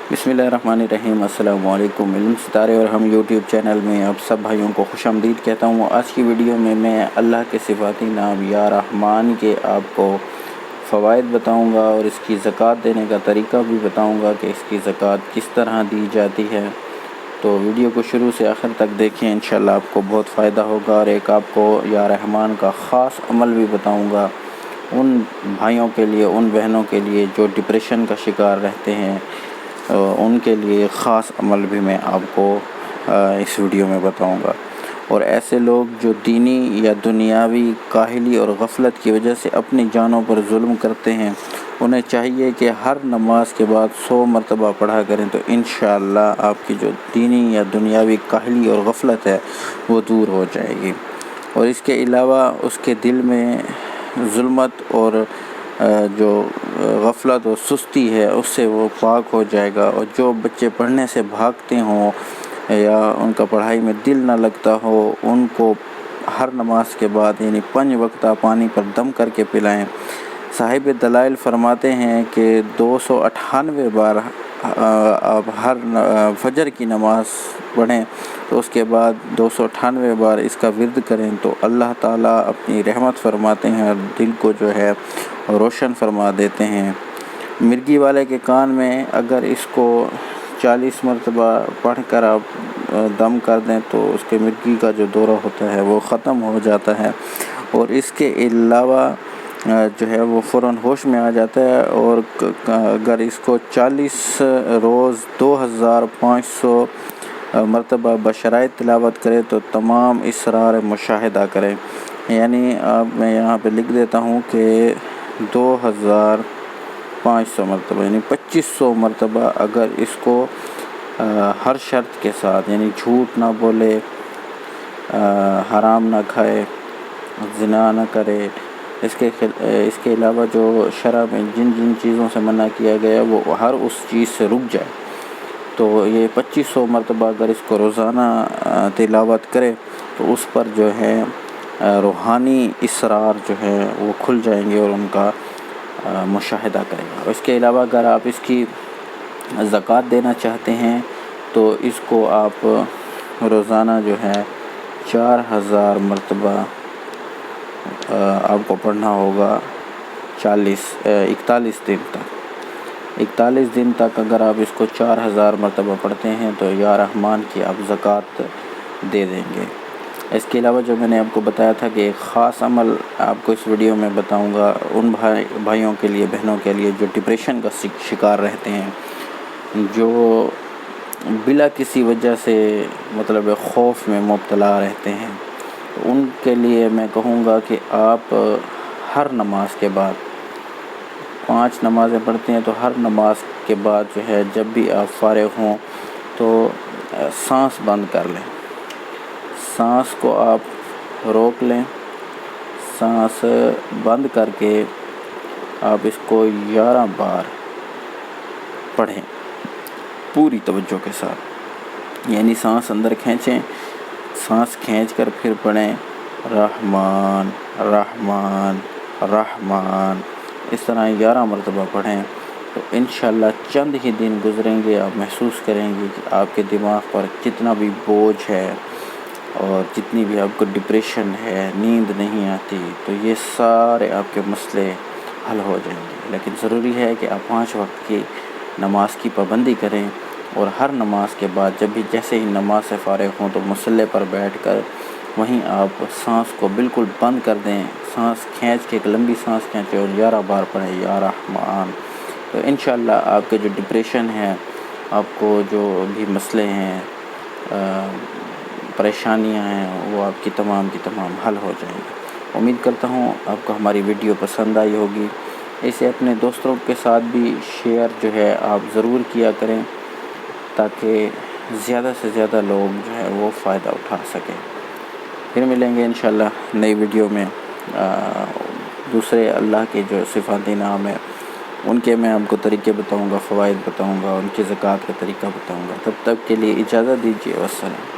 बिस्मिल्लाहिर्रहमानिर्रहीम। अस्सलाम वालेकुम। इल्म सितारे और हम यूट्यूब चैनल में आप सब भाइयों को खुशामदीद कहता हूँ। आज की वीडियो में मैं अल्लाह के सिफाती नाम या रहमान के आपको फ़वाइद बताऊँगा और इसकी ज़कात देने का तरीका भी बताऊँगा कि इसकी ज़कात किस तरह दी जाती है। तो वीडियो को शुरू से आखिर तक देखें, इंशअल्लाह आपको बहुत फ़ायदा होगा। और एक आपको या रहमान का ख़ास अमल भी बताऊँगा उन भाइयों के लिए, उन बहनों के लिए जो डिप्रेशन का शिकार रहते हैं, उनके लिए ख़ास अमल भी मैं आपको इस वीडियो में बताऊंगा। और ऐसे लोग जो दीनी या दुनियावी काहली और गफलत की वजह से अपनी जानों पर जुल्म करते हैं, उन्हें चाहिए कि हर नमाज के बाद 100 मरतबा पढ़ा करें, तो इंशअल्लाह आपकी जो दीनी या दुनियावी काहली और गफलत है वो दूर हो जाएगी। और इसके अलावा उसके दिल में जुल्मत और जो गफलत और सुस्ती है उससे वो पाक हो जाएगा। और जो बच्चे पढ़ने से भागते हों या उनका पढ़ाई में दिल न लगता हो, उनको हर नमाज के बाद यानी 5 वक्त पानी पर दम करके पिलाएं। साहिब दलाइल फरमाते हैं कि 298 बार आप हर फजर की नमाज पढ़ें, तो उसके बाद 298 बार इसका विर्द करें तो अल्लाह ताला अपनी रहमत फरमाते हैं और दिल को जो है रोशन फरमा देते हैं। मिर्गी वाले के कान में अगर इसको 40 मरतबा पढ़ कर आप दम कर दें तो उसके मिर्गी का जो दौरा होता है वो ख़त्म हो जाता है। और इसके अलावा जो है वो फ़ौरन होश में आ जाता है। और अगर इसको 40 रोज़ 2500 मरतबा बशराइत तिलावत करें तो तमाम इसरार मुशाहिदा करें। यानी मैं यहाँ पे लिख देता हूँ कि 2500 मरतबा यानी 2500 मरतबा अगर इसको हर शर्त के साथ, यानी झूठ ना बोले, हराम ना खाए, ज़िना ना करे, इसके अलावा जो शरअ में जिन जिन चीज़ों से मना किया गया वो हर उस चीज़ से रुक जाए, तो ये 2500 मरतबा अगर इसको रोज़ाना तिलावत करे तो उस पर जो है रूहानी इसरार जो है वो खुल जाएंगे और उनका मुशाहिदा करेगा। और इसके अलावा अगर आप इसकी ज़कात देना चाहते हैं तो इसको आप रोज़ाना जो है 4000 मरतबा आपको पढ़ना होगा 41 दिन तक। 41 दिन तक अगर आप इसको 4000 मरतबा पढ़ते हैं तो या रहमान की आप ज़कात दे देंगे। इसके अलावा जो मैंने आपको बताया था कि एक ख़ास अमल आपको इस वीडियो में बताऊंगा उन भाइयों के लिए, बहनों के लिए जो डिप्रेशन का शिकार रहते हैं, जो बिला किसी वजह से मतलब खौफ में मुब्तला रहते हैं। तो उनके लिए मैं कहूँगा कि आप हर नमाज के बाद 5 नमाज़ें पढ़ते हैं तो हर नमाज के बाद जो है जब भी आप फारिग हों तो सांस बंद कर लें, सांस को आप रोक लें, सांस बंद करके आप इसको 11 बार पढ़ें पूरी तवज्जो के साथ। यानी सांस अंदर खींचें, सांस खींचकर फिर पढ़ें रहमान रहमान रहमान, इस तरह 11 मरतबा पढ़ें। तो इंशअल्लाह चंद ही दिन गुजरेंगे, आप महसूस करेंगे कि आपके दिमाग पर जितना भी बोझ है और जितनी भी आपको डिप्रेशन है, नींद नहीं आती, तो ये सारे आपके मसले हल हो जाएंगे। लेकिन ज़रूरी है कि आप 5 वक्त की नमाज की पाबंदी करें और हर नमाज के बाद जब भी जैसे ही नमाज से फारिग हों तो मुसल्ले पर बैठकर वहीं आप सांस को बिल्कुल बंद कर दें, सांस खींच के एक लंबी सांस खींचें और 11 बार पढ़ें या रहमान। तो इंशअल्लाह आपके जो डिप्रेशन है, आपको जो भी मसले हैं, परेशानियां हैं, वो आपकी तमाम की तमाम हल हो जाएंगी। उम्मीद करता हूँ आपको हमारी वीडियो पसंद आई होगी। इसे अपने दोस्तों के साथ भी शेयर जो है आप ज़रूर किया करें ताकि ज़्यादा से ज़्यादा लोग जो है वो फ़ायदा उठा सकें। फिर मिलेंगे इंशअल्लाह नई वीडियो में। दूसरे अल्लाह के जो सिफाती नाम है उनके मैं आपको तरीके बताऊँगा, फ़वाइद बताऊँगा, उनकी ज़कात का तरीका बताऊँगा। तब तक के लिए इजाज़त दीजिए। वस्सलाम।